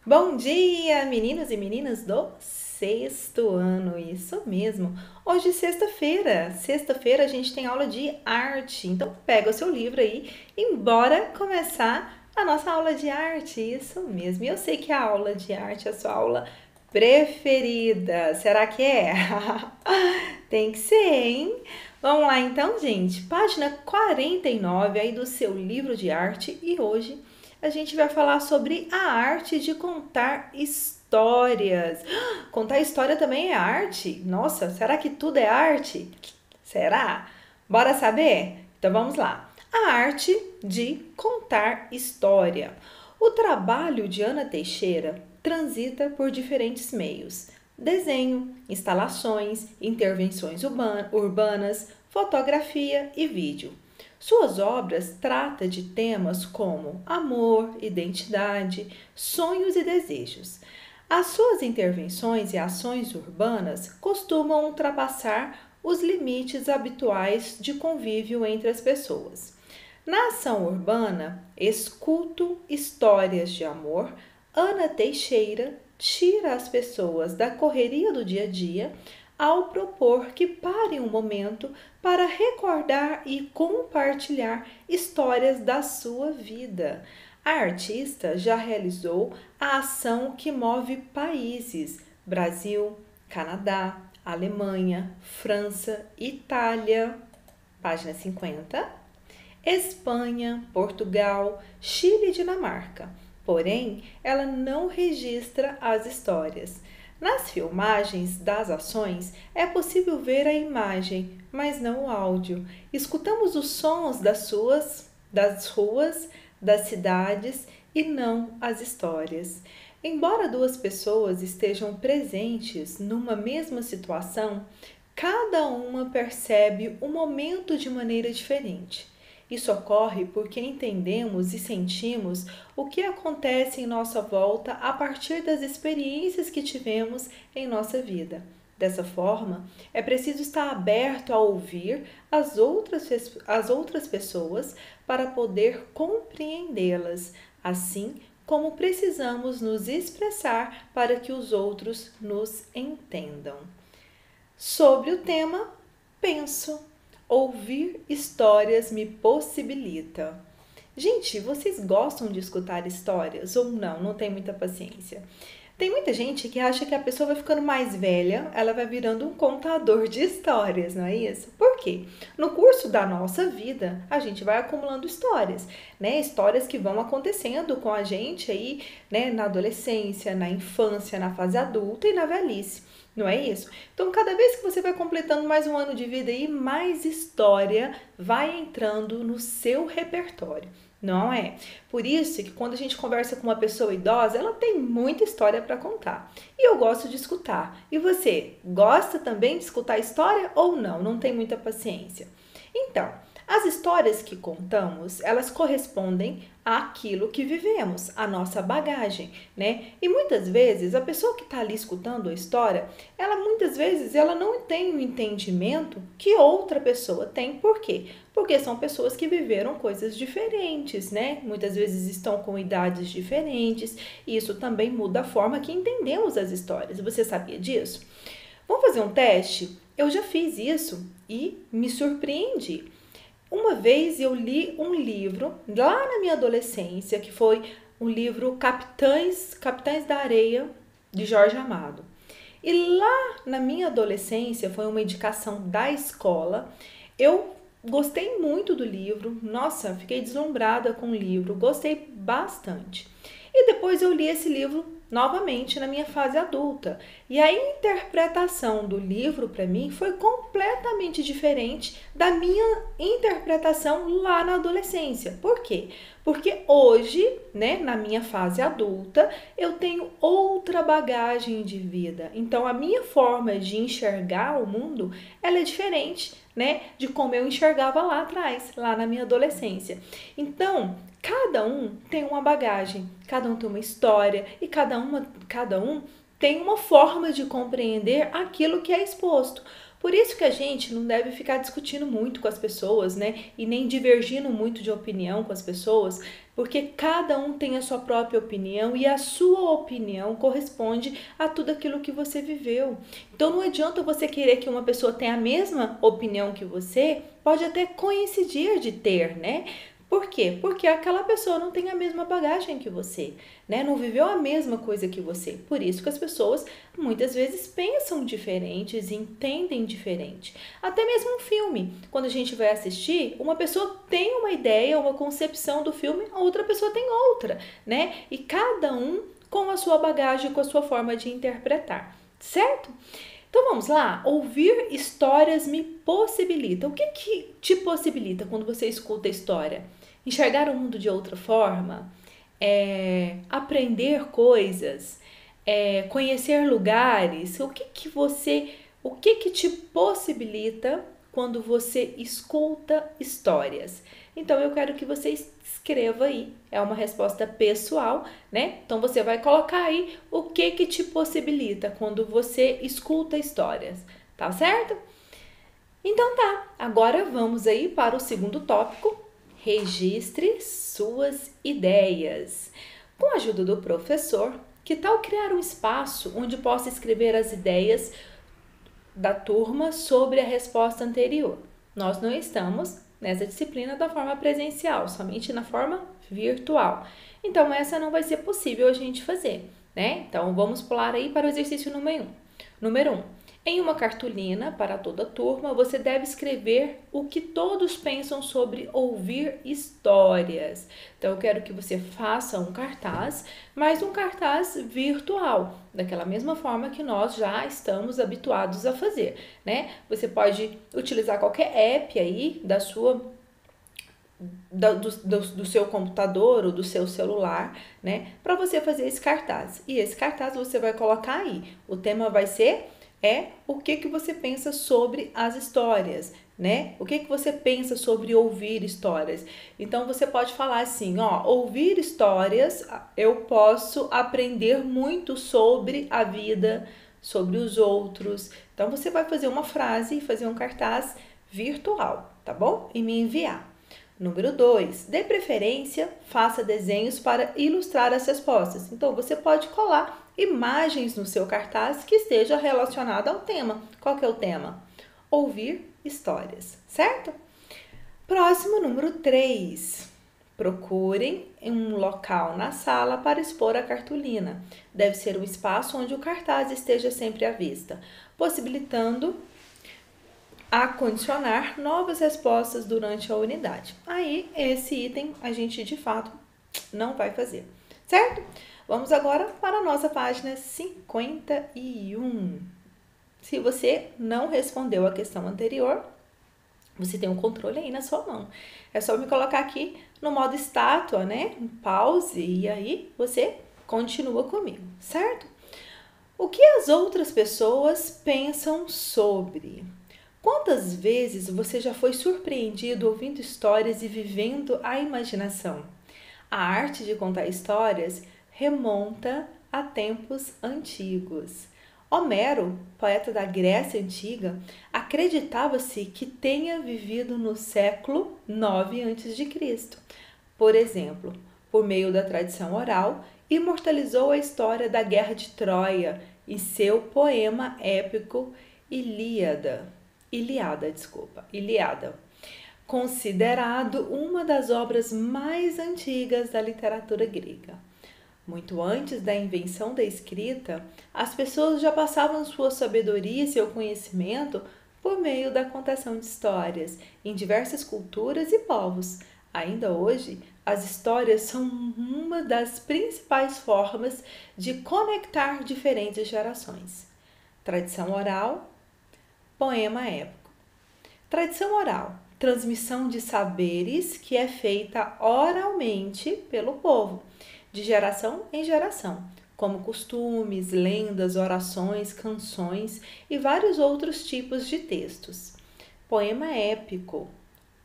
Bom dia, meninos e meninas do sexto ano, isso mesmo. Hoje, sexta-feira. Sexta-feira a gente tem aula de arte, então pega o seu livro aí e bora começar a nossa aula de arte, isso mesmo. E eu sei que a aula de arte é a sua aula preferida. Será que é? Tem que ser, hein? Vamos lá então, gente. Página 49 aí do seu livro de arte e hoje a gente vai falar sobre a arte de contar histórias. Contar história também é arte? Nossa, será que tudo é arte? Será? Bora saber? Então vamos lá. A arte de contar história. O trabalho de Ana Teixeira transita por diferentes meios: desenho, instalações, intervenções urbanas, fotografia e vídeo. Suas obras tratam de temas como amor, identidade, sonhos e desejos. As suas intervenções e ações urbanas costumam ultrapassar os limites habituais de convívio entre as pessoas. Na ação urbana, escuto histórias de amor, Ana Teixeira tira as pessoas da correria do dia a dia ao propor que parem um momento para recordar e compartilhar histórias da sua vida. A artista já realizou a ação que move países: Brasil, Canadá, Alemanha, França, Itália, página 50, Espanha, Portugal, Chile e Dinamarca. Porém, ela não registra as histórias. Nas filmagens das ações é possível ver a imagem, mas não o áudio. Escutamos os sons das ruas, das cidades e não as histórias. Embora duas pessoas estejam presentes numa mesma situação, cada uma percebe o momento de maneira diferente. Isso ocorre porque entendemos e sentimos o que acontece em nossa volta a partir das experiências que tivemos em nossa vida. Dessa forma, é preciso estar aberto a ouvir as outras pessoas para poder compreendê-las, assim como precisamos nos expressar para que os outros nos entendam. Sobre o tema, penso. Ouvir histórias me possibilita. Gente, vocês gostam de escutar histórias ou não? Não tem muita paciência. Tem muita gente que acha que a pessoa vai ficando mais velha, ela vai virando um contador de histórias, não é isso? Por quê? No curso da nossa vida, a gente vai acumulando histórias, né? Histórias que vão acontecendo com a gente aí, né, na adolescência, na infância, na fase adulta e na velhice. Não é isso? Então, cada vez que você vai completando mais um ano de vida aí, mais história vai entrando no seu repertório, não é? Por isso que quando a gente conversa com uma pessoa idosa, ela tem muita história para contar. E eu gosto de escutar. E você, gosta também de escutar história ou não? Não tem muita paciência? Então, as histórias que contamos, elas correspondem àquilo que vivemos, à nossa bagagem, né? E muitas vezes a pessoa que está ali escutando a história, ela muitas vezes ela não tem o entendimento que outra pessoa tem. Por quê? Porque são pessoas que viveram coisas diferentes, né? Muitas vezes estão com idades diferentes, e isso também muda a forma que entendemos as histórias. Você sabia disso? Vamos fazer um teste? Eu já fiz isso e me surpreendi. Uma vez eu li um livro lá na minha adolescência, que foi o livro Capitães da Areia, de Jorge Amado. E lá na minha adolescência, foi uma indicação da escola, eu gostei muito do livro, nossa, fiquei deslumbrada com o livro, gostei bastante. E depois eu li esse livro novamente na minha fase adulta. E a interpretação do livro para mim foi completamente diferente da minha interpretação lá na adolescência. Por quê? Porque hoje, né, na minha fase adulta, eu tenho outra bagagem de vida. Então a minha forma de enxergar o mundo, ela é diferente, né, de como eu enxergava lá atrás, lá na minha adolescência. Então, cada um tem uma bagagem, cada um tem uma história e cada um tem uma forma de compreender aquilo que é exposto. Por isso que a gente não deve ficar discutindo muito com as pessoas, né? E nem divergindo muito de opinião com as pessoas, porque cada um tem a sua própria opinião e a sua opinião corresponde a tudo aquilo que você viveu. Então não adianta você querer que uma pessoa tenha a mesma opinião que você, pode até coincidir de ter, né? Por quê? Porque aquela pessoa não tem a mesma bagagem que você, né? Não viveu a mesma coisa que você. Por isso que as pessoas muitas vezes pensam diferentes, entendem diferente. Até mesmo um filme, quando a gente vai assistir, uma pessoa tem uma ideia, uma concepção do filme, a outra pessoa tem outra, né? E cada um com a sua bagagem, com a sua forma de interpretar, certo? Então vamos lá, ouvir histórias me possibilita. O que te possibilita quando você escuta a história? Enxergar o mundo de outra forma? Aprender coisas? Conhecer lugares? O que te possibilita quando você escuta histórias? Então eu quero que você escreva aí, é uma resposta pessoal, né? Então você vai colocar aí o que te possibilita quando você escuta histórias, tá certo? Então tá, agora vamos aí para o segundo tópico, registre suas ideias. Com a ajuda do professor, que tal criar um espaço onde possa escrever as ideias da turma sobre a resposta anterior? Nós não estamos nessa disciplina da forma presencial, somente na forma virtual. Então, essa não vai ser possível a gente fazer, né? Então, vamos pular aí para o exercício número 1. Número 1. Em uma cartolina para toda a turma, você deve escrever o que todos pensam sobre ouvir histórias. Então, eu quero que você faça um cartaz, mas um cartaz virtual, daquela mesma forma que nós já estamos habituados a fazer, né? Você pode utilizar qualquer app aí do seu computador ou do seu celular, né? Para você fazer esse cartaz. E esse cartaz você vai colocar aí. O tema vai ser o que você pensa sobre as histórias, né? O que você pensa sobre ouvir histórias? Então você pode falar assim, ó, ouvir histórias, eu posso aprender muito sobre a vida, sobre os outros. Então você vai fazer uma frase e fazer um cartaz virtual, tá bom? E me enviar. Número 2, de preferência, faça desenhos para ilustrar as respostas. Então, você pode colar imagens no seu cartaz que esteja relacionada ao tema. Qual que é o tema? Ouvir histórias, certo? Próximo, número 3. Procurem um local na sala para expor a cartolina. Deve ser um espaço onde o cartaz esteja sempre à vista, possibilitando acondicionar novas respostas durante a unidade. Aí, esse item a gente de fato não vai fazer, certo? Vamos agora para a nossa página 51. Se você não respondeu a questão anterior, você tem um controle aí na sua mão. É só me colocar aqui no modo estátua, né? Pause e aí você continua comigo, certo? O que as outras pessoas pensam sobre? Quantas vezes você já foi surpreendido ouvindo histórias e vivendo a imaginação? A arte de contar histórias remonta a tempos antigos. Homero, poeta da Grécia Antiga, acreditava-se que tenha vivido no século 9 a.C. Por exemplo, por meio da tradição oral, imortalizou a história da Guerra de Troia e seu poema épico Ilíada, considerado uma das obras mais antigas da literatura grega. Muito antes da invenção da escrita, as pessoas já passavam sua sabedoria e seu conhecimento por meio da contação de histórias em diversas culturas e povos. Ainda hoje, as histórias são uma das principais formas de conectar diferentes gerações. Tradição oral, poema épico. Tradição oral, transmissão de saberes que é feita oralmente pelo povo, de geração em geração, como costumes, lendas, orações, canções e vários outros tipos de textos. Poema épico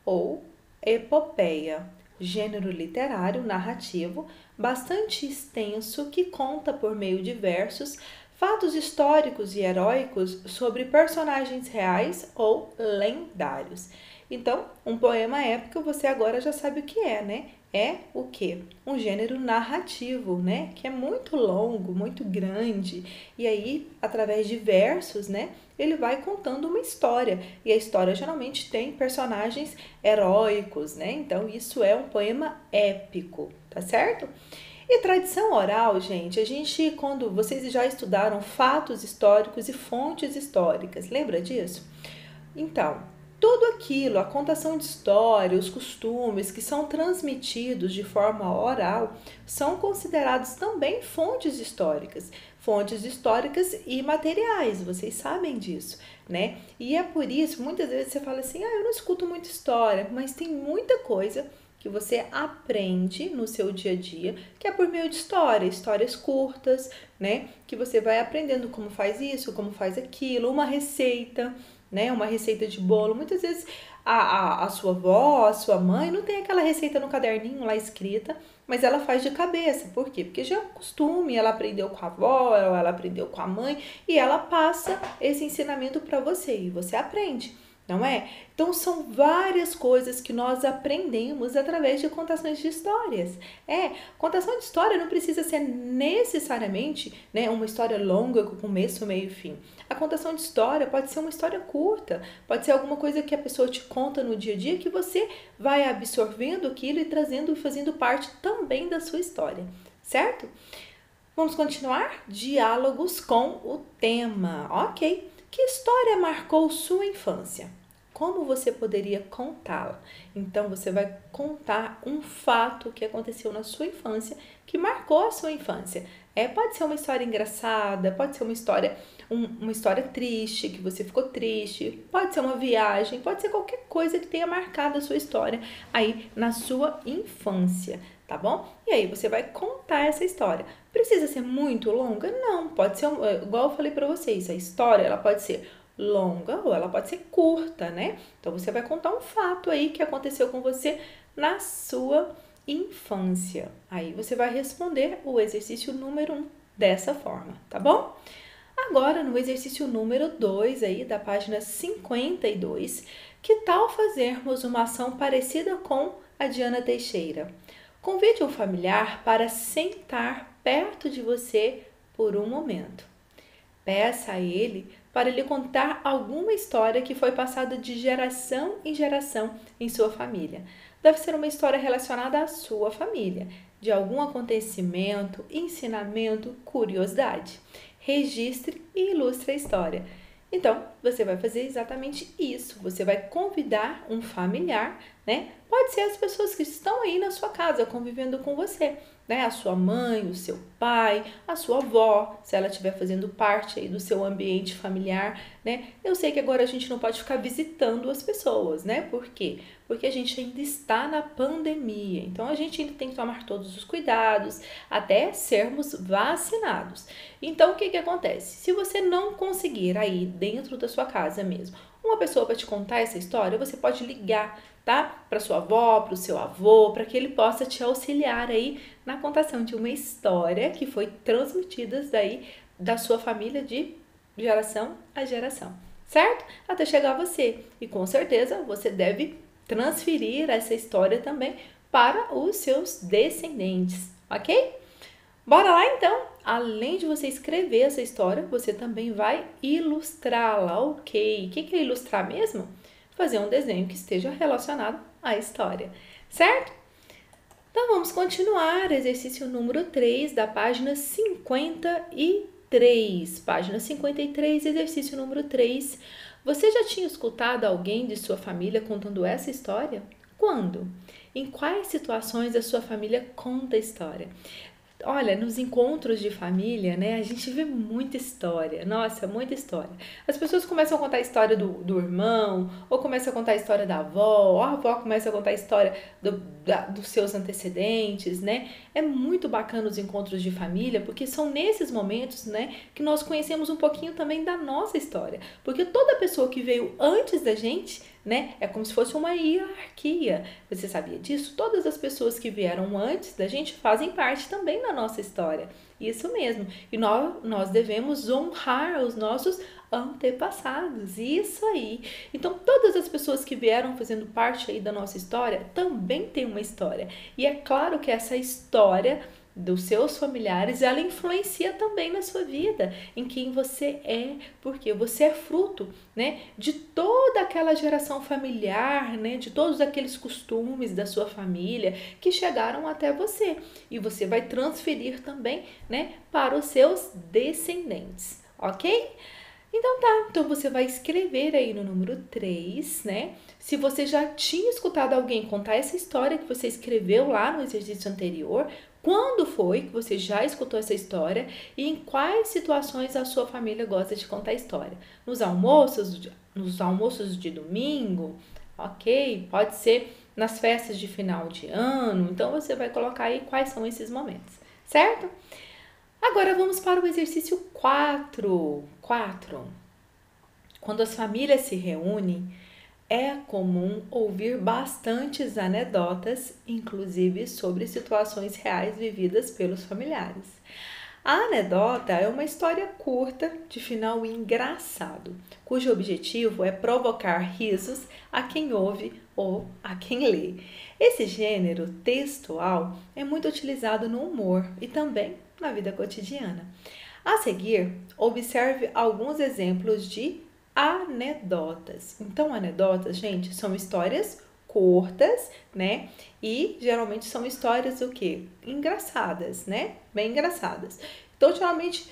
ou epopeia, gênero literário narrativo bastante extenso que conta por meio de versos fatos históricos e heróicos sobre personagens reais ou lendários. Então, um poema épico você agora já sabe o que é, né? É o quê? Um gênero narrativo, né? Que é muito longo, muito grande. E aí, através de versos, né? Ele vai contando uma história. E a história geralmente tem personagens heróicos, né? Então, isso é um poema épico, tá certo? E tradição oral, gente, quando vocês já estudaram fatos históricos e fontes históricas, lembra disso? Então, tudo aquilo, a contação de história, os costumes que são transmitidos de forma oral, são considerados também fontes históricas e materiais, vocês sabem disso, né? E é por isso, muitas vezes você fala assim, eu não escuto muita história, mas tem muita coisa que você aprende no seu dia a dia, que é por meio de histórias curtas, né? Que você vai aprendendo como faz isso, como faz aquilo, uma receita, né? Uma receita de bolo. Muitas vezes a sua avó, a sua mãe não tem aquela receita no caderninho lá escrita, mas ela faz de cabeça. Por quê? Porque já é um costume, ela aprendeu com a avó, ela aprendeu com a mãe e ela passa esse ensinamento para você e você aprende. Não é? Então, são várias coisas que nós aprendemos através de contações de histórias. Contação de história não precisa ser necessariamente, né, uma história longa com começo, meio e fim. A contação de história pode ser uma história curta, pode ser alguma coisa que a pessoa te conta no dia a dia que você vai absorvendo aquilo e trazendo e fazendo parte também da sua história, certo? Vamos continuar? Diálogos com o tema. Ok. Que história marcou sua infância? Como você poderia contá-la? Então, você vai contar um fato que aconteceu na sua infância, que marcou a sua infância. Pode ser uma história engraçada, pode ser uma história triste, que você ficou triste, pode ser uma viagem, pode ser qualquer coisa que tenha marcado a sua história aí na sua infância, tá bom? E aí você vai contar essa história. Precisa ser muito longa? Não, pode ser, igual eu falei pra vocês, a história ela pode ser longa ou ela pode ser curta, né? Então você vai contar um fato aí que aconteceu com você na sua infância. Aí você vai responder o exercício número 1 dessa forma, tá bom? Agora, no exercício número 2 aí da página 52, que tal fazermos uma ação parecida com a Diana Teixeira? Convide um familiar para sentar perto de você por um momento. Peça a ele para lhe contar alguma história que foi passada de geração em geração em sua família. Deve ser uma história relacionada à sua família, de algum acontecimento, ensinamento, curiosidade. Registre e ilustre a história. Então, você vai fazer exatamente isso. Você vai convidar um familiar, né? Pode ser as pessoas que estão aí na sua casa convivendo com você, né? A sua mãe, o seu pai, a sua avó, se ela estiver fazendo parte aí do seu ambiente familiar, né? Eu sei que agora a gente não pode ficar visitando as pessoas, né? Por quê? Porque a gente ainda está na pandemia. Então, a gente ainda tem que tomar todos os cuidados até sermos vacinados. Então, o que acontece? Se você não conseguir aí dentro da sua casa mesmo, uma pessoa para te contar essa história, você pode ligar, tá? Para sua avó, para o seu avô, para que ele possa te auxiliar aí na contação de uma história que foi transmitida daí da sua família de geração a geração, certo? Até chegar a você. E com certeza você deve transferir essa história também para os seus descendentes, ok? Bora lá então! Além de você escrever essa história, você também vai ilustrá-la, ok? O que é ilustrar mesmo? Fazer um desenho que esteja relacionado à história, certo? Então vamos continuar, exercício número 3 da página 53. Página 53, exercício número 3. Você já tinha escutado alguém de sua família contando essa história? Quando? Em quais situações a sua família conta a história? Olha, nos encontros de família, né, a gente vê muita história, nossa, muita história. As pessoas começam a contar a história do irmão, ou começam a contar a história da avó, ou a avó começa a contar a história dos seus antecedentes, né? É muito bacana os encontros de família, porque são nesses momentos, né, que nós conhecemos um pouquinho também da nossa história. Porque toda pessoa que veio antes da gente, né? É como se fosse uma hierarquia. Você sabia disso? Todas as pessoas que vieram antes da gente fazem parte também da nossa história. Isso mesmo. E nós devemos honrar os nossos antepassados. Isso aí. Então, todas as pessoas que vieram fazendo parte aí da nossa história também têm uma história. E é claro que essa história dos seus familiares, ela influencia também na sua vida, em quem você é, porque você é fruto, né, de toda aquela geração familiar, né, de todos aqueles costumes da sua família que chegaram até você, e você vai transferir também, né, para os seus descendentes, ok? Então tá, então você vai escrever aí no número 3, né? Se você já tinha escutado alguém contar essa história que você escreveu lá no exercício anterior, quando foi que você já escutou essa história e em quais situações a sua família gosta de contar a história? Nos almoços de domingo, ok? Pode ser nas festas de final de ano, então você vai colocar aí quais são esses momentos, certo? Agora vamos para o exercício 4. 4. Quando as famílias se reúnem, é comum ouvir bastantes anedotas, inclusive sobre situações reais vividas pelos familiares. A anedota é uma história curta de final engraçado, cujo objetivo é provocar risos a quem ouve ou a quem lê. Esse gênero textual é muito utilizado no humor e também na vida cotidiana. A seguir, observe alguns exemplos de anedotas. Então, anedotas, gente, são histórias curtas, né? E geralmente são histórias o quê? Engraçadas, né? Bem engraçadas. Então, geralmente,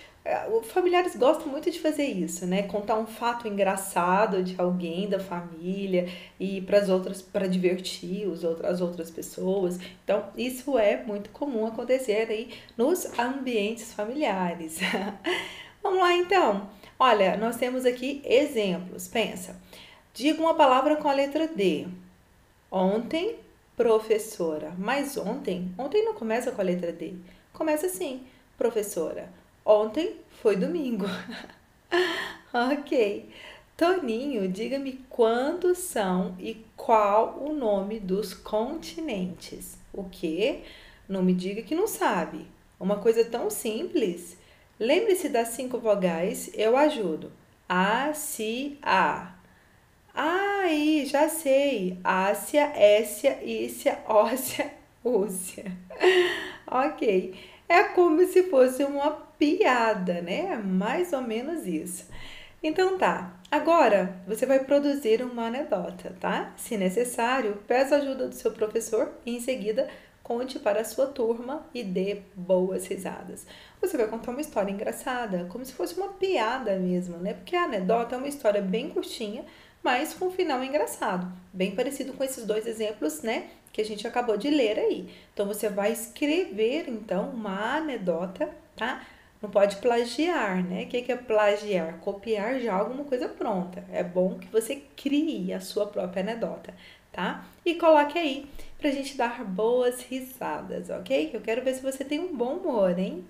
os familiares gostam muito de fazer isso, né? Contar um fato engraçado de alguém da família e para as outras, para divertir as outras pessoas. Então, isso é muito comum acontecer aí nos ambientes familiares. Vamos lá, então. Olha, nós temos aqui exemplos. Pensa. Diga uma palavra com a letra D. Ontem, professora. Mas ontem não começa com a letra D. Começa assim, professora. Ontem foi domingo. Ok. Toninho, diga-me quantos são e qual o nome dos continentes. O quê? Não me diga que não sabe. Uma coisa tão simples. Lembre-se das 5 vogais, eu ajudo. A, si, a. Aí, já sei. Ásia, Ésia, Ícia, Óssia, Ússia. Ok. É como se fosse uma piada, né? Mais ou menos isso. Então tá. Agora você vai produzir uma anedota, tá? Se necessário, peça a ajuda do seu professor e em seguida conte para a sua turma e dê boas risadas. Você vai contar uma história engraçada, como se fosse uma piada mesmo, né? Porque a anedota é uma história bem curtinha, mas com um final engraçado, bem parecido com esses dois exemplos, né, que a gente acabou de ler aí. Então você vai escrever então uma anedota, tá? Não pode plagiar, né? O que é plagiar? Copiar já alguma coisa pronta. É bom que você crie a sua própria anedota, tá? E coloque aí pra gente dar boas risadas, ok? Eu quero ver se você tem um bom humor, hein?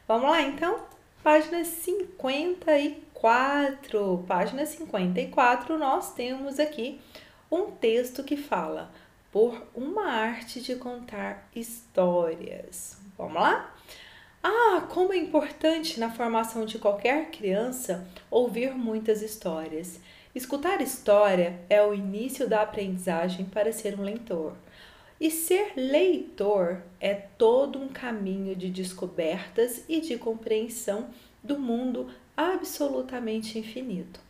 Vamos lá, então? Página 54. Página 54, nós temos aqui um texto que fala por uma arte de contar histórias. Vamos lá? Ah, como é importante na formação de qualquer criança ouvir muitas histórias. Escutar história é o início da aprendizagem para ser um leitor. E ser leitor é todo um caminho de descobertas e de compreensão do mundo absolutamente infinito.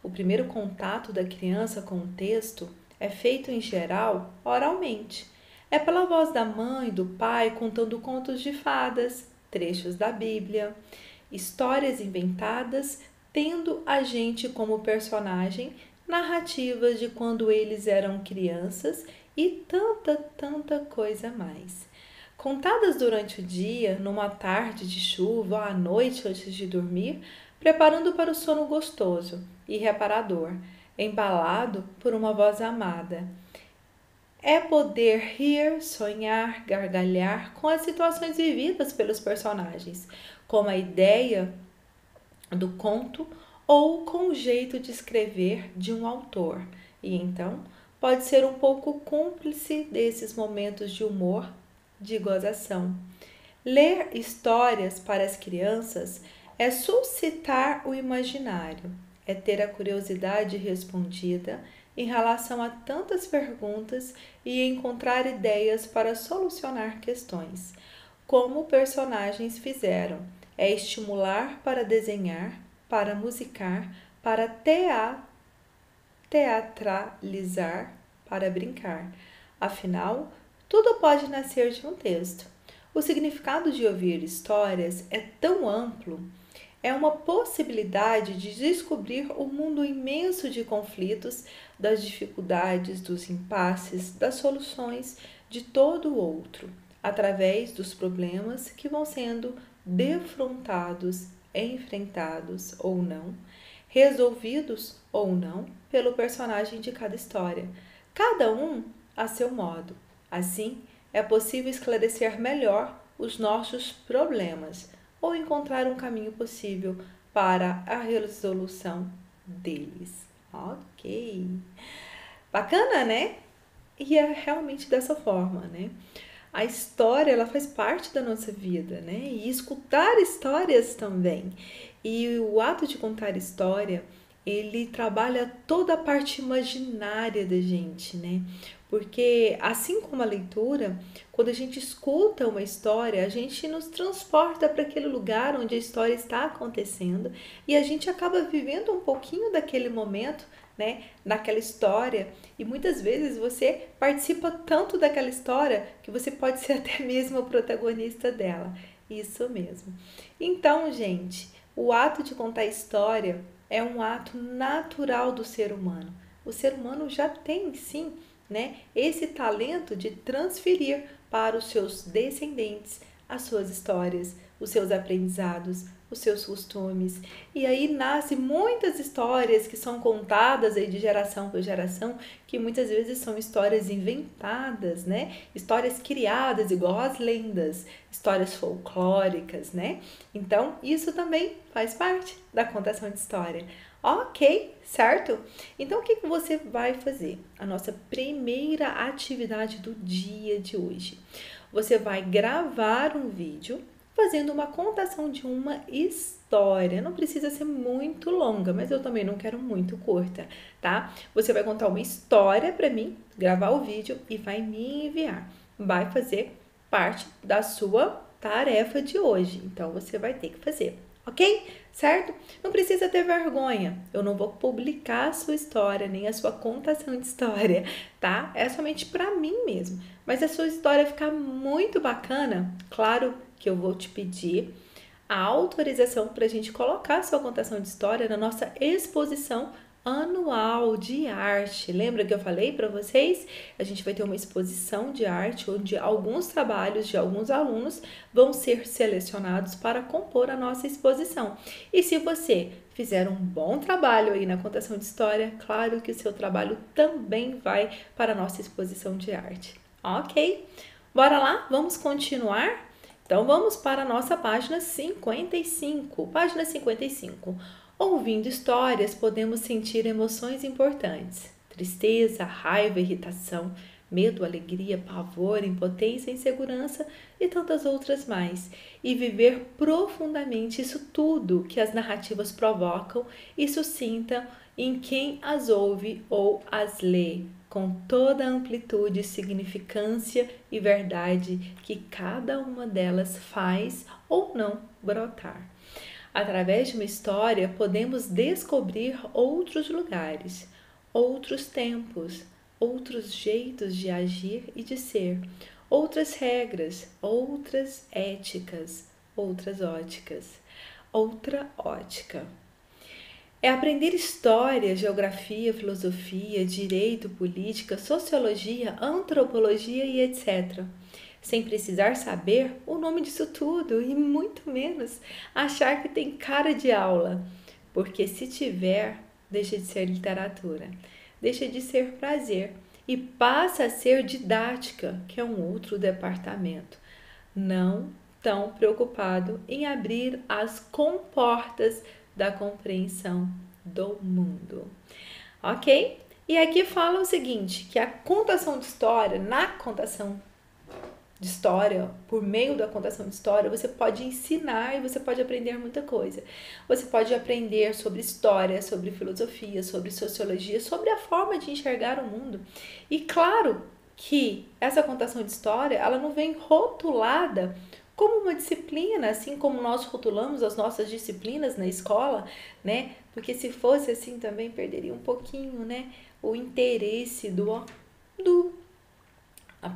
O primeiro contato da criança com o texto é feito em geral oralmente. É pela voz da mãe e do pai contando contos de fadas, trechos da Bíblia, histórias inventadas, tendo a gente como personagem, narrativas de quando eles eram crianças e tanta coisa mais. Contadas durante o dia, numa tarde de chuva ou à noite antes de dormir, preparando para o sono gostoso e reparador, embalado por uma voz amada. É poder rir, sonhar, gargalhar com as situações vividas pelos personagens, como a ideia do conto ou com o jeito de escrever de um autor. e então pode ser um pouco cúmplice desses momentos de humor, de gozação. Ler histórias para as crianças é suscitar o imaginário, é ter a curiosidade respondida em relação a tantas perguntas e encontrar ideias para solucionar questões, como personagens fizeram. É estimular para desenhar, para musicar, para teatralizar, para brincar. Afinal, tudo pode nascer de um texto. O significado de ouvir histórias é tão amplo, é uma possibilidade de descobrir o mundo imenso de conflitos, das dificuldades, dos impasses, das soluções de todo o outro, através dos problemas que vão sendo defrontados, enfrentados ou não, resolvidos ou não pelo personagem de cada história, cada um a seu modo. Assim, é possível esclarecer melhor os nossos problemas ou encontrar um caminho possível para a resolução deles. Ok. Bacana, né? E é realmente dessa forma, né? A história, ela faz parte da nossa vida, né? E escutar histórias também. E o ato de contar história, ele trabalha toda a parte imaginária da gente, né? Porque assim como a leitura, quando a gente escuta uma história, a gente nos transporta para aquele lugar onde a história está acontecendo e a gente acaba vivendo um pouquinho daquele momento, né, naquela história, e muitas vezes você participa tanto daquela história que você pode ser até mesmo o protagonista dela. Isso mesmo. Então, gente, o ato de contar história é um ato natural do ser humano. O ser humano já tem, sim, né, esse talento de transferir para os seus descendentes as suas histórias, os seus aprendizados, os seus costumes. E aí nascem muitas histórias que são contadas aí de geração por geração, que muitas vezes são histórias inventadas, né? Histórias criadas igual as lendas, histórias folclóricas, né? Então, isso também faz parte da contação de história. Ok, certo? Então, o que você vai fazer? A nossa primeira atividade do dia de hoje. Você vai gravar um vídeo fazendo uma contação de uma história. Não precisa ser muito longa, mas eu também não quero muito curta, tá? Você vai contar uma história para mim, gravar o vídeo e vai me enviar. Vai fazer parte da sua tarefa de hoje. Então, você vai ter que fazer. Ok? Certo? Não precisa ter vergonha. Eu não vou publicar a sua história, nem a sua contação de história, tá? É somente para mim mesmo. Mas se a sua história ficar muito bacana, claro que eu vou te pedir a autorização para a gente colocar a sua contação de história na nossa exposição anual de arte. Lembra que eu falei para vocês? A gente vai ter uma exposição de arte onde alguns trabalhos de alguns alunos vão ser selecionados para compor a nossa exposição. E se você fizer um bom trabalho aí na contação de história, claro que o seu trabalho também vai para a nossa exposição de arte. Ok? Bora lá? Vamos continuar? Então vamos para a nossa página 55. Página 55. Ouvindo histórias, podemos sentir emoções importantes: tristeza, raiva, irritação, medo, alegria, pavor, impotência, insegurança e tantas outras mais. E viver profundamente isso tudo que as narrativas provocam e suscitam em quem as ouve ou as lê, com toda a amplitude, significância e verdade que cada uma delas faz ou não brotar. Através de uma história, podemos descobrir outros lugares, outros tempos, outros jeitos de agir e de ser, outras regras, outras éticas, outras óticas, outra ótica. É aprender história, geografia, filosofia, direito, política, sociologia, antropologia e etc., sem precisar saber o nome disso tudo e muito menos achar que tem cara de aula, porque se tiver, deixa de ser literatura, deixa de ser prazer e passa a ser didática, que é um outro departamento, não tão preocupado em abrir as comportas da compreensão do mundo. Ok? E aqui fala o seguinte, que a contação de história, na contação de história, por meio da contação de história, você pode ensinar e você pode aprender muita coisa. Você pode aprender sobre história, sobre filosofia, sobre sociologia, sobre a forma de enxergar o mundo. E claro que essa contação de história, ela não vem rotulada como uma disciplina, assim como nós rotulamos as nossas disciplinas na escola, né? Porque se fosse assim também perderia um pouquinho, né, o interesse do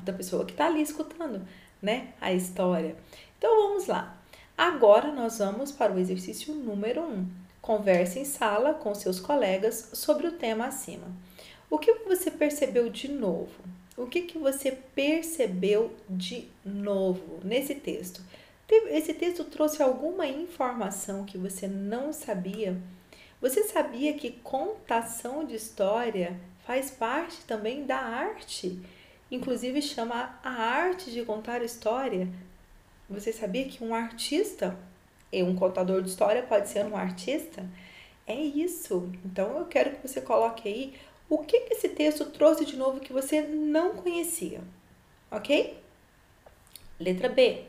da pessoa que está ali escutando, né, a história. Então vamos lá. Agora nós vamos para o exercício número 1. Converse em sala com seus colegas sobre o tema acima. O que você percebeu de novo? O que você percebeu de novo nesse texto? Esse texto trouxe alguma informação que você não sabia? Você sabia que contação de história faz parte também da arte? Inclusive chama a arte de contar história. Você sabia que um artista e um contador de história pode ser um artista? É isso. Então eu quero que você coloque aí o que esse texto trouxe de novo que você não conhecia, ok? Letra B.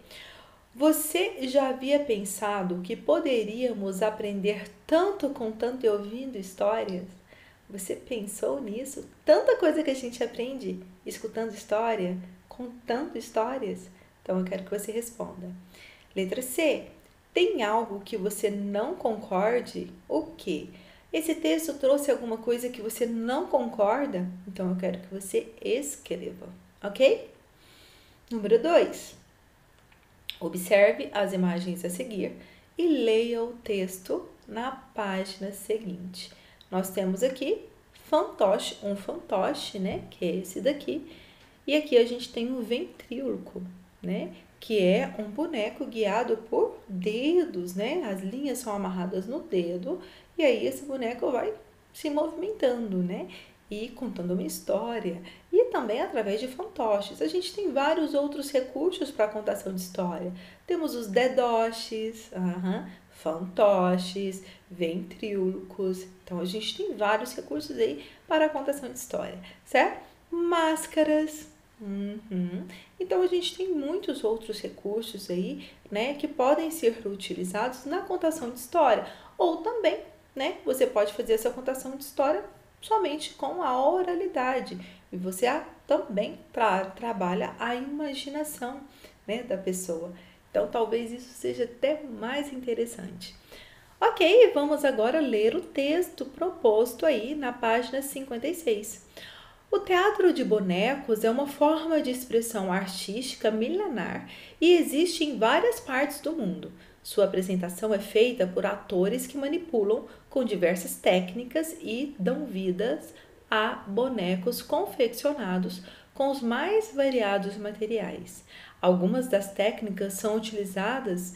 Você já havia pensado que poderíamos aprender tanto contando e ouvindo histórias? Você pensou nisso? Tanta coisa que a gente aprende escutando história, contando histórias. Então eu quero que você responda. Letra C. Tem algo que você não concorde? O quê? Esse texto trouxe alguma coisa que você não concorda? Então eu quero que você escreva, ok? Número 2. Observe as imagens a seguir e leia o texto na página seguinte. Nós temos aqui fantoche, um fantoche, né, que é esse daqui, e aqui a gente tem um ventríloco, né, que é um boneco guiado por dedos, né, as linhas são amarradas no dedo, e aí esse boneco vai se movimentando, né, e contando uma história, e também através de fantoches. A gente tem vários outros recursos para a contação de história. Temos os dedoches, fantoches, ventrílocos. Então, a gente tem vários recursos aí para a contação de história, certo? Máscaras. Então, a gente tem muitos outros recursos aí, né, que podem ser utilizados na contação de história. Ou também, né, você pode fazer essa contação de história somente com a oralidade. E você também trabalha a imaginação, né, da pessoa. Então, talvez isso seja até mais interessante. Ok, vamos agora ler o texto proposto aí na página 56. O teatro de bonecos é uma forma de expressão artística milenar e existe em várias partes do mundo. Sua apresentação é feita por atores que manipulam com diversas técnicas e dão vidas a bonecos confeccionados com os mais variados materiais. Algumas das técnicas utilizadas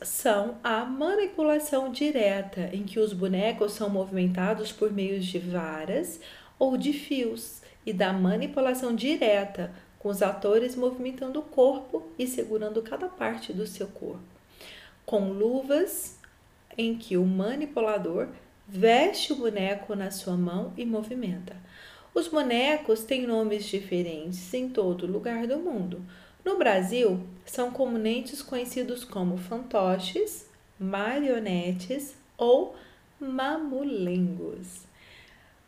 são a manipulação direta, em que os bonecos são movimentados por meio de varas ou de fios, e da manipulação direta, com os atores movimentando o corpo e segurando cada parte do seu corpo. Com luvas, em que o manipulador veste o boneco na sua mão e movimenta. Os bonecos têm nomes diferentes em todo lugar do mundo. No Brasil, são comumente conhecidos como fantoches, marionetes ou mamulengos.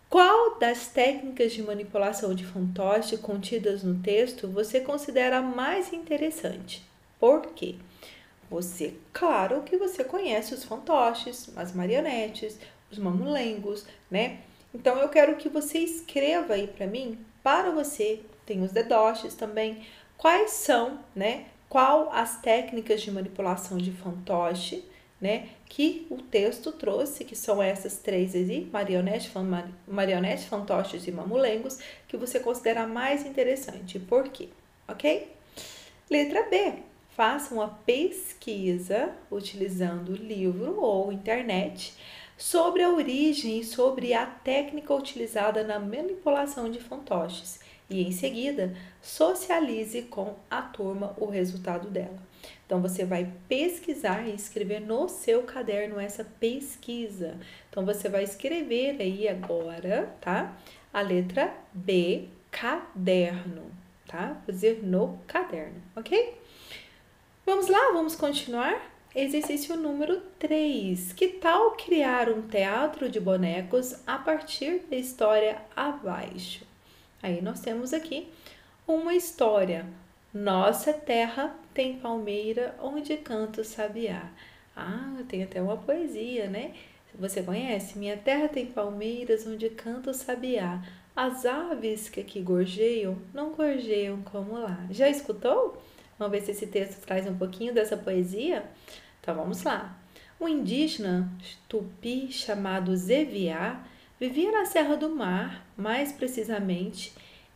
Qual das técnicas de manipulação de fantoche contidas no texto você considera mais interessante? Por quê? Claro que você conhece os fantoches, as marionetes, os mamulengos, né? Então eu quero que você escreva aí para mim, para você, tem os dedoches também, quais são, né? Qual as técnicas de manipulação de fantoche, né, que o texto trouxe, que são essas três aí, marionete, fantoches e mamulengos, que você considera mais interessante. Por quê? Ok? Letra B. Faça uma pesquisa utilizando livro ou internet sobre a origem e sobre a técnica utilizada na manipulação de fantoches e, em seguida, socialize com a turma o resultado dela. Então você vai pesquisar e escrever no seu caderno essa pesquisa. Então você vai escrever aí agora, tá? A letra B, caderno, tá? Vou dizer no caderno, ok? Vamos lá, vamos continuar? Exercício número 3. Que tal criar um teatro de bonecos a partir da história abaixo? Aí nós temos aqui uma história. Nossa terra tem palmeira onde canta o sabiá. Ah, tem até uma poesia, né? Você conhece? Minha terra tem palmeiras onde canta o sabiá. As aves que aqui gorjeiam, não gorjeiam como lá. Já escutou? Vamos ver se esse texto traz um pouquinho dessa poesia? Então vamos lá. Um indígena tupi chamado Zeviá vivia na Serra do Mar, mais precisamente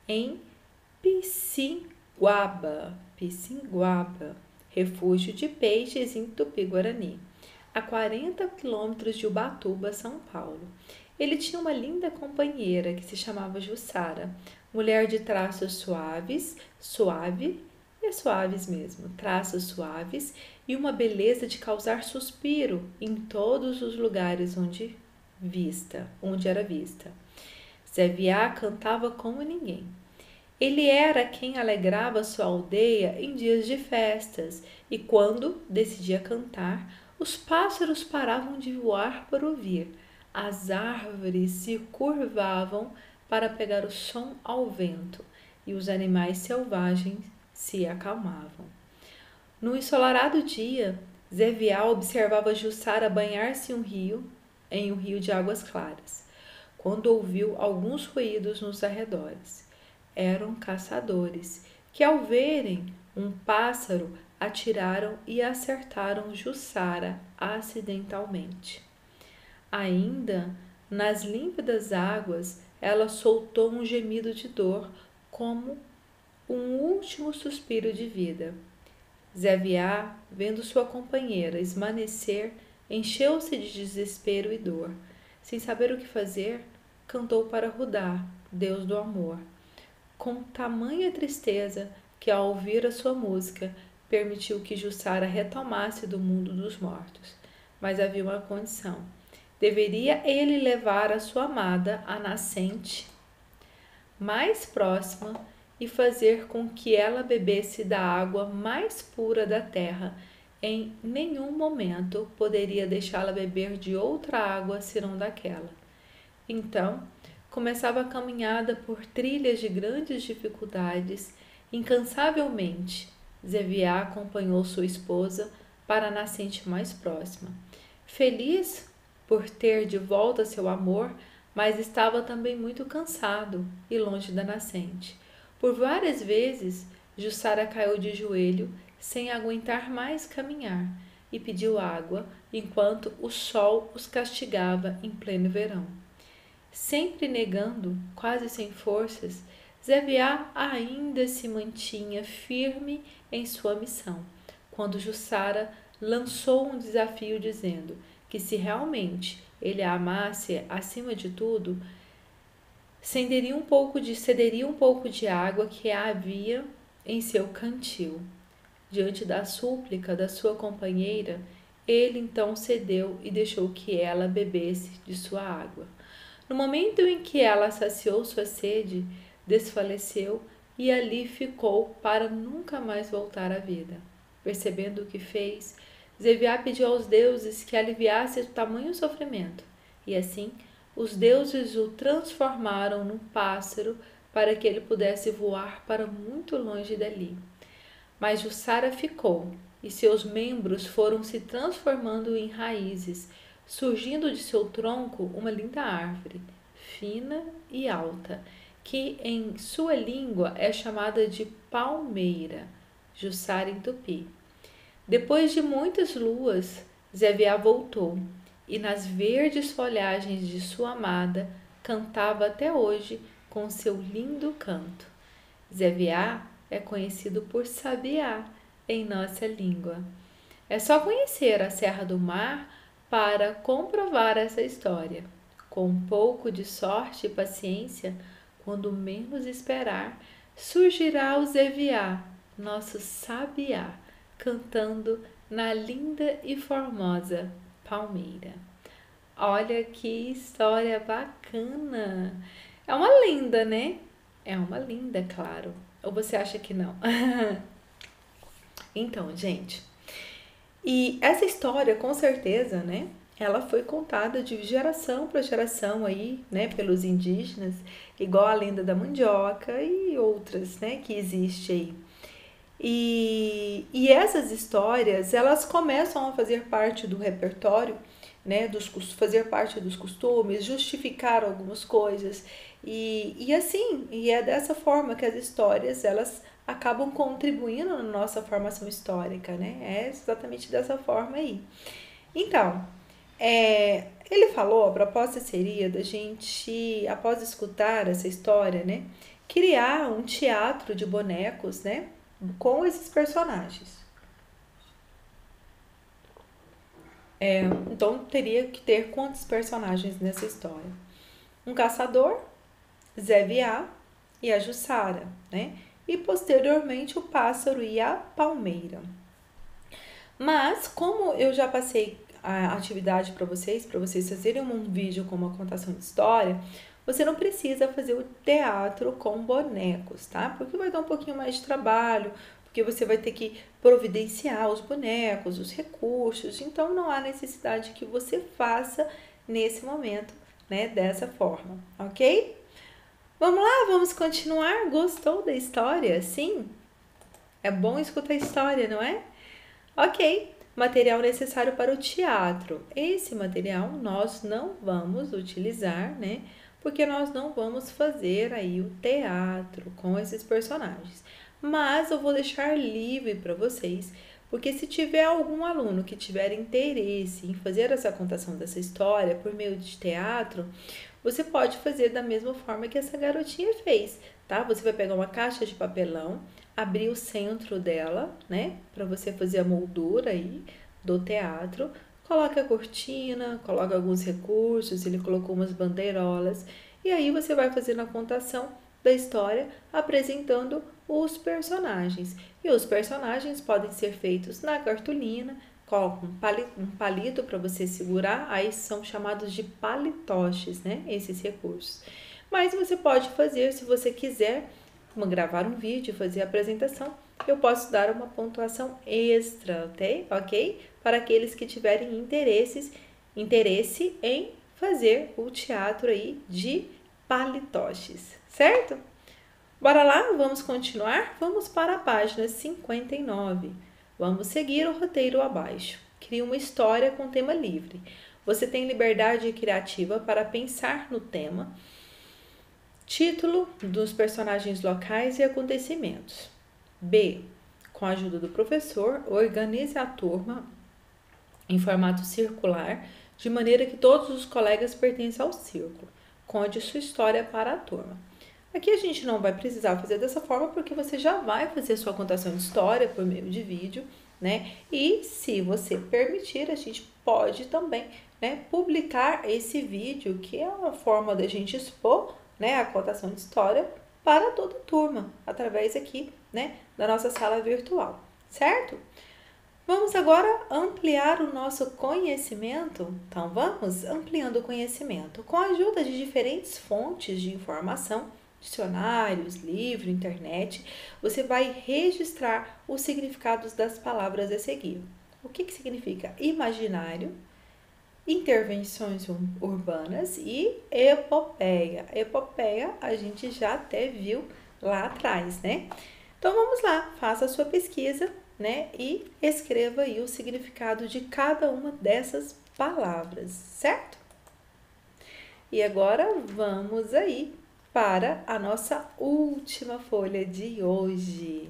em Pissinguaba, refúgio de peixes em Tupi-Guarani, a 40 quilômetros de Ubatuba, São Paulo. Ele tinha uma linda companheira que se chamava Jussara, mulher de traços suaves mesmo, traços suaves e uma beleza de causar suspiro em todos os lugares onde era vista. Zé Viá cantava como ninguém. Ele era quem alegrava sua aldeia em dias de festas, e quando decidia cantar, os pássaros paravam de voar para ouvir. As árvores se curvavam para pegar o som ao vento, e os animais selvagens se acalmavam. No ensolarado dia, Zé Vial observava Jussara banhar-se em um rio de águas claras, quando ouviu alguns ruídos nos arredores. Eram caçadores, que ao verem um pássaro, atiraram e acertaram Jussara acidentalmente. Ainda nas límpidas águas, ela soltou um gemido de dor, como um último suspiro de vida. Zé Viá, vendo sua companheira esmanecer, encheu-se de desespero e dor. Sem saber o que fazer, cantou para Rudá, deus do amor, com tamanha tristeza que, ao ouvir a sua música, permitiu que Jussara retomasse do mundo dos mortos. Mas havia uma condição. Deveria ele levar a sua amada à nascente mais próxima e fazer com que ela bebesse da água mais pura da terra. Em nenhum momento poderia deixá-la beber de outra água senão daquela. Então, começava a caminhada por trilhas de grandes dificuldades, incansavelmente. Zé Viá acompanhou sua esposa para a nascente mais próxima. Feliz por ter de volta seu amor, mas estava também muito cansado e longe da nascente. Por várias vezes, Jussara caiu de joelho, sem aguentar mais caminhar, e pediu água, enquanto o sol os castigava em pleno verão. Sempre negando, quase sem forças, Zé Viá ainda se mantinha firme em sua missão, quando Jussara lançou um desafio dizendo que se realmente ele a amasse acima de tudo, cederia um pouco de água que havia em seu cantil. Diante da súplica da sua companheira, ele então cedeu e deixou que ela bebesse de sua água. No momento em que ela saciou sua sede, desfaleceu e ali ficou para nunca mais voltar à vida. Percebendo o que fez, Zé Viá pediu aos deuses que aliviasse o tamanho sofrimento, e assim os deuses o transformaram num pássaro para que ele pudesse voar para muito longe dali. Mas Jussara ficou, e seus membros foram se transformando em raízes, surgindo de seu tronco uma linda árvore, fina e alta, que em sua língua é chamada de palmeira, Jussara em tupi. Depois de muitas luas, Zé Viá voltou, e nas verdes folhagens de sua amada cantava até hoje com seu lindo canto. Zé Viá é conhecido por sabiá em nossa língua. É só conhecer a Serra do Mar para comprovar essa história. Com um pouco de sorte e paciência, quando menos esperar, surgirá o Zé Viá, nosso sabiá, cantando na linda e formosa palmeira. Olha que história bacana! É uma lenda, né? É uma linda, claro. Ou você acha que não? Então, gente, e essa história, com certeza, né? Ela foi contada de geração para geração aí, né, pelos indígenas, igual a lenda da mandioca e outras, né, que existe aí. E essas histórias, elas começam a fazer parte do repertório, né, fazer parte dos costumes, justificar algumas coisas. E é dessa forma que as histórias, elas acabam contribuindo na nossa formação histórica, né? É exatamente dessa forma aí. Então, ele falou, a proposta seria da gente, após escutar essa história, né, criar um teatro de bonecos, né, com esses personagens. Então, teria que ter quantos personagens nessa história? Um caçador, Zé Viá e a Jussara, né? E posteriormente o pássaro e a palmeira. Mas, como eu já passei a atividade para vocês fazerem um vídeo com uma contação de história, você não precisa fazer o teatro com bonecos, tá? Porque vai dar um pouquinho mais de trabalho, porque você vai ter que providenciar os bonecos, os recursos, então não há necessidade que você faça nesse momento, né, dessa forma, ok? Vamos lá, vamos continuar? Gostou da história? Sim? É bom escutar a história, não é? Ok, material necessário para o teatro. Esse material nós não vamos utilizar, né? Porque nós não vamos fazer aí o teatro com esses personagens. Mas eu vou deixar livre para vocês, porque se tiver algum aluno que tiver interesse em fazer essa contação dessa história por meio de teatro, você pode fazer da mesma forma que essa garotinha fez, tá? Você vai pegar uma caixa de papelão, abrir o centro dela, né? Para você fazer a moldura aí do teatro. Coloca a cortina, coloca alguns recursos, ele colocou umas bandeirolas. E aí você vai fazendo a contação da história apresentando os personagens. E os personagens podem ser feitos na cartolina, coloca um palito para você segurar, aí são chamados de palitoches, né? Esses recursos. Mas você pode fazer, se você quiser, gravar um vídeo, fazer a apresentação, eu posso dar uma pontuação extra, ok? Para aqueles que tiverem interesse em fazer o teatro aí de palitoches, certo? Bora lá, vamos continuar? Vamos para a página 59. Vamos seguir o roteiro abaixo. Crie uma história com tema livre. Você tem liberdade criativa para pensar no tema, título dos personagens locais e acontecimentos. B. Com a ajuda do professor, organize a turma em formato circular, de maneira que todos os colegas pertençam ao círculo. Conte sua história para a turma. Aqui a gente não vai precisar fazer dessa forma, porque você já vai fazer sua contação de história por meio de vídeo, né? E se você permitir, a gente pode também, né, publicar esse vídeo, que é uma forma da gente expor, né, a contação de história para toda a turma, através aqui, né, da nossa sala virtual, certo? Vamos agora ampliar o nosso conhecimento? Então, vamos ampliando o conhecimento com a ajuda de diferentes fontes de informação, dicionários, livro, internet. Você vai registrar os significados das palavras a seguir. O que significa imaginário, intervenções urbanas e epopeia. Epopeia a gente já até viu lá atrás, né? Então vamos lá, faça a sua pesquisa, né? E escreva aí o significado de cada uma dessas palavras, certo? E agora vamos aí para a nossa última folha de hoje.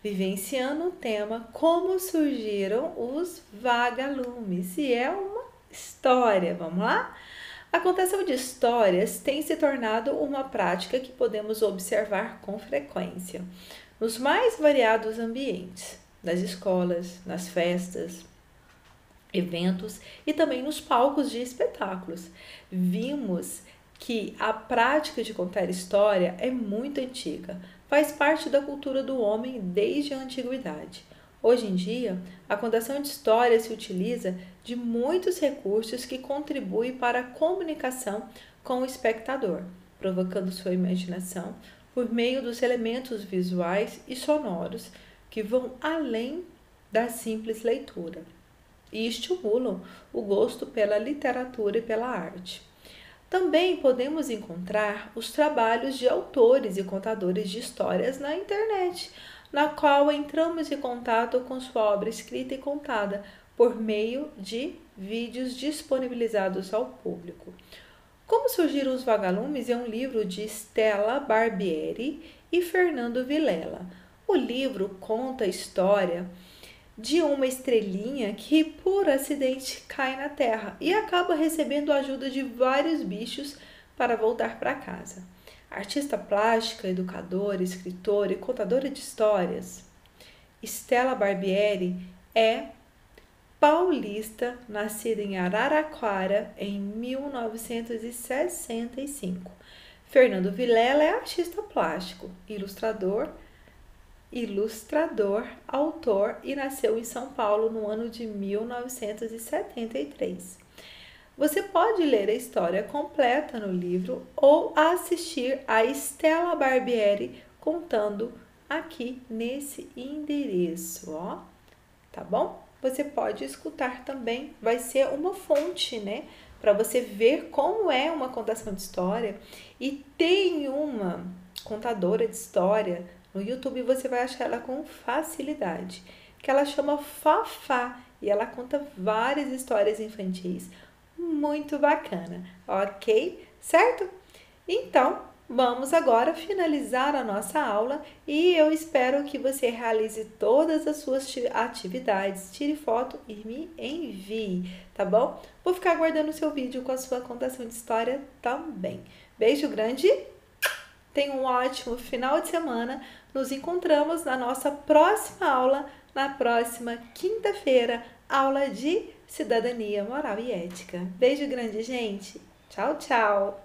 Vivenciando o tema Como surgiram os vagalumes. E é uma história, vamos lá? A contação de histórias tem se tornado uma prática que podemos observar com frequência nos mais variados ambientes, nas escolas, nas festas, eventos e também nos palcos de espetáculos. Vimos que a prática de contar história é muito antiga, faz parte da cultura do homem desde a antiguidade. Hoje em dia, a contação de história se utiliza de muitos recursos que contribuem para a comunicação com o espectador, provocando sua imaginação por meio dos elementos visuais e sonoros que vão além da simples leitura e estimulam o gosto pela literatura e pela arte. Também podemos encontrar os trabalhos de autores e contadores de histórias na internet, na qual entramos em contato com sua obra escrita e contada por meio de vídeos disponibilizados ao público. Como Surgiram os Vagalumes é um livro de Stella Barbieri e Fernando Vilela. O livro conta a história de uma estrelinha que por acidente cai na terra e acaba recebendo a ajuda de vários bichos para voltar para casa. Artista plástica, educadora, escritora e contadora de histórias, Stella Barbieri é paulista, nascida em Araraquara em 1965. Fernando Vilela é artista plástico, ilustrador, autor e nasceu em São Paulo no ano de 1973. Você pode ler a história completa no livro ou assistir a Stella Barbieri contando aqui nesse endereço, ó, tá bom? Você pode escutar também, vai ser uma fonte, né, para você ver como é uma contação de história. E tem uma contadora de história no YouTube, você vai achar ela com facilidade, que ela chama Fafá e ela conta várias histórias infantis, muito bacana, ok? Certo? Então, vamos agora finalizar a nossa aula e eu espero que você realize todas as suas atividades, tire foto e me envie, tá bom? Vou ficar aguardando o seu vídeo com a sua contação de história também. Beijo grande! Tenha um ótimo final de semana. Nos encontramos na nossa próxima aula, na próxima quinta-feira, aula de Cidadania, Moral e Ética. Beijo grande, gente. Tchau, tchau.